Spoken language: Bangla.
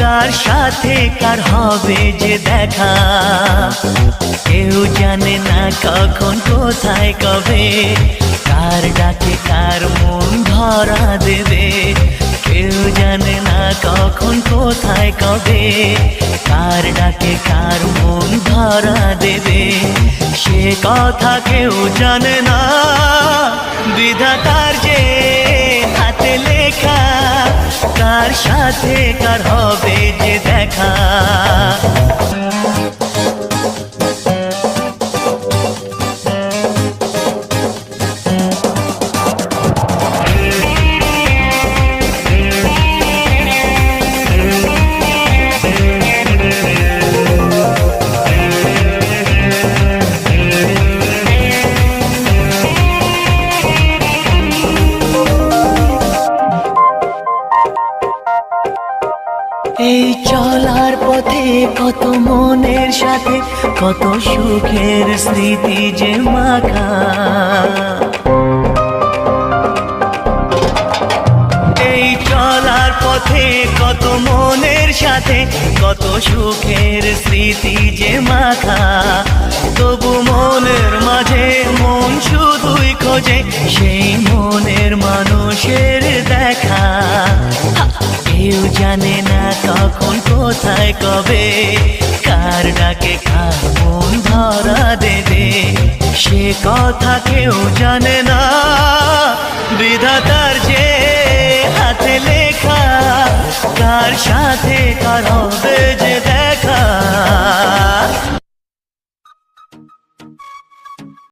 কার সাথে কার হবে যে দেখা, কেউ জানে না কখন কোথায় কবে, কার ডাকে কার মন ধরা দেবে। কেউ জানে না কখন কোথায় কবে, কার ডাকে কার মন ধরা দেবে। সে কথা কেউ জানে না, বিধাতার যে হাতে লেখা, কার সাথে কার হবে যে দেখা। এই চলার পথে কত মনের সাথে কত সুখের স্মৃতি যে মাখা, এই চলার পথে কত মনের সাথে কত সুখের স্মৃতি যে মাখা। তবু মনের মাঝে মন শুধুই খোঁজে সেই মনের মানুষের দেখা। কেউ জানে না কখন কোথায় কবে, কার ডাকে কার মন ধরা দেবে। সে কথা কেউ জানে না, বিধাতার যে হাতে লেখা, কার সাথে কার